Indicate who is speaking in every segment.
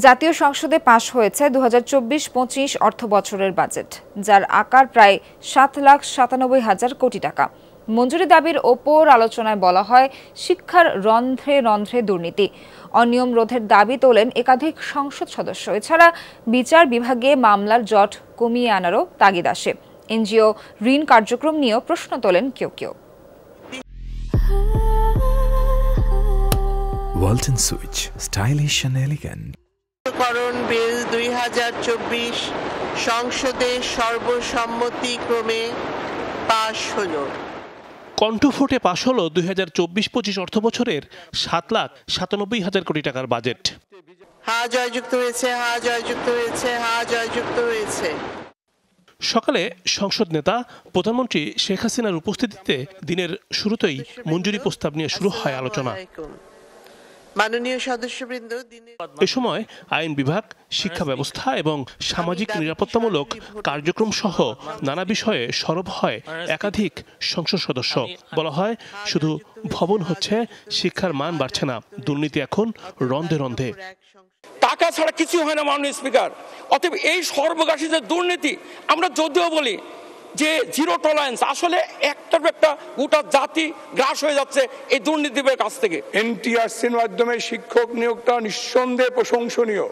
Speaker 1: জাতীয় সংসদে পাশ হয়েছে 2024-25 অর্থবছরের বাজেট, যার আকার প্রায় 7,97,000 কোটি টাকা। মঞ্জুরি দাবির ওপর আলোচনায় বলা হয়, শিক্ষার রন্ধ্রে রন্ধ্রে দুর্নীতি, অনিয়ম রোধের দাবি তোলেন একাধিক সংসদ সদস্য। এছাড়া বিচার বিভাগে মামলার জট কমিয়ে আনারও তাগিদ আসে। এনজিও ঋণ কার্যক্রম নিয়েও প্রশ্ন তোলেন কেউ কেউ।
Speaker 2: Walton switch, stylish and elegant.
Speaker 3: Bill 2024 সংসদে সর্বসম্মতিক্রমে পাশ হলো।
Speaker 4: কণ্ঠফোটে পাশ হলো 2024-25 অর্থবছরের 7,97,000 কোটি টাকার বাজেট।
Speaker 3: হ্যাঁ জয়যুক্ত হয়েছে, হ্যাঁ জয়যুক্ত হয়েছে, হ্যাঁ জয়যুক্ত হয়েছে।
Speaker 4: সকালে সংসদ নেতা প্রধানমন্ত্রী শেখ হাসিনার উপস্থিতিতে দিনের শুরুতেই মঞ্জুরি প্রস্তাব নিয়ে শুরু হয় আলোচনা।
Speaker 3: মাননীয় সদস্যবৃন্দ,
Speaker 4: এ সময় আইন বিভাগ, শিক্ষা ব্যবস্থা এবং সামাজিক নিরাপত্তামূলক কার্যক্রম সহ নানা বিষয়ে সরব হয় একাধিক সংসদ সদস্য। বলা হয়, শুধু ভবন হচ্ছে, শিক্ষার মান বাড়ছে না, দুর্নীতি এখন রন্ধে রন্ধে।
Speaker 5: টাকা ছাড়া কিছু হয় না মাননীয় স্পিকার। অতএব এই সর্বগ্রাসী যে দুর্নীতি, আমরা যদিও বলি যে জিরো টলারেন্স, আসলে একটার একটা গোটা জাতি গ্রাস হয়ে যাচ্ছে এই দুর্নীতির কাছ থেকে।
Speaker 6: এনটিআরসির মাধ্যমে শিক্ষক নিয়োগটা নিঃসন্দেহে প্রশংসনীয়,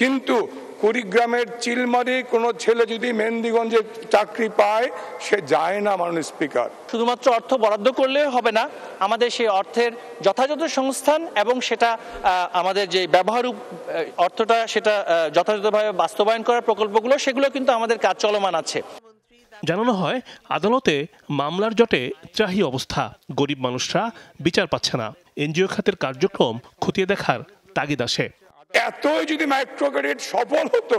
Speaker 6: কিন্তু কুড়িগ্রামের চিলমারি কোনো ছেলে যদি মেহেন্দিগঞ্জে চাকরি পায়, সে যায় না মাননীয় স্পিকার।
Speaker 7: শুধুমাত্র অর্থ বরাদ্দ করলে হবে না, আমাদের সেই অর্থের যথাযথ সংস্থান এবং সেটা আমাদের যে ব্যবহার অর্থটা সেটা যথাযথভাবে বাস্তবায়ন করার প্রকল্পগুলো, সেগুলো কিন্তু আমাদের কাজ চলমান আছে।
Speaker 4: জানানো হয়, আদালতে মামলার জটে ত্রাহি অবস্থা, গরিব মানুষরা বিচার পাচ্ছে না। এনজিও খাতের কার্যক্রম খতিয়ে দেখার তাগিদ আসে।
Speaker 6: এতই যদি মাইক্রো ক্রেডিট সফল হতো,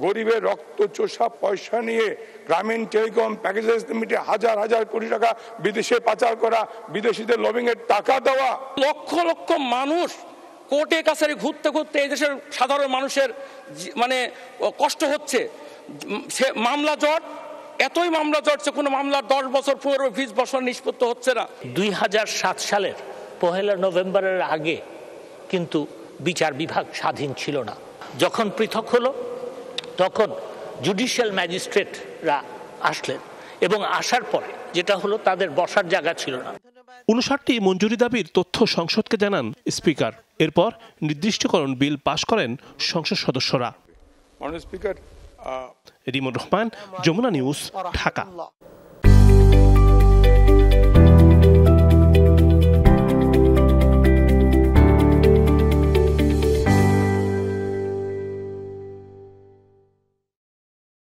Speaker 6: গরিবের রক্ত চোষা পয়সা নিয়ে গ্রামীণ টেলিকম প্যাকেজেস লিমিটে হাজার হাজার কোটি টাকা বিদেশে পাচার করা, বিদেশিদের লবিং এর টাকা দেওয়া,
Speaker 5: লক্ষ লক্ষ মানুষ কোর্টে কাছারি ঘুরতে ঘুরতে এই দেশের সাধারণ মানুষের মানে কষ্ট হচ্ছে। সে মামলা জট, এতই মামলা জটছে, কোনো মামলার 10 বছর 15-20 বছর নিষ্পত্তি হচ্ছে না।
Speaker 7: 2007 সালের 1 নভেম্বরের আগে কিন্তু বিচার বিভাগ স্বাধীন ছিল না। যখন পৃথক হলো, তখন জুডিশিয়াল ম্যাজিস্ট্রেটরা আসলেন এবং আসার পরে যেটা হলো, তাদের বসার জায়গা ছিল না।
Speaker 4: 59টি মঞ্জুরি দাবির তথ্য সংসদকে জানান স্পিকার। এরপর নির্দিষ্টকরণ বিল পাশ করেন সংসদ সদস্যরা।
Speaker 6: মাননীয় স্পিকার,
Speaker 4: রিমন রহমান, যমুনা নিউজ, ঢাকা।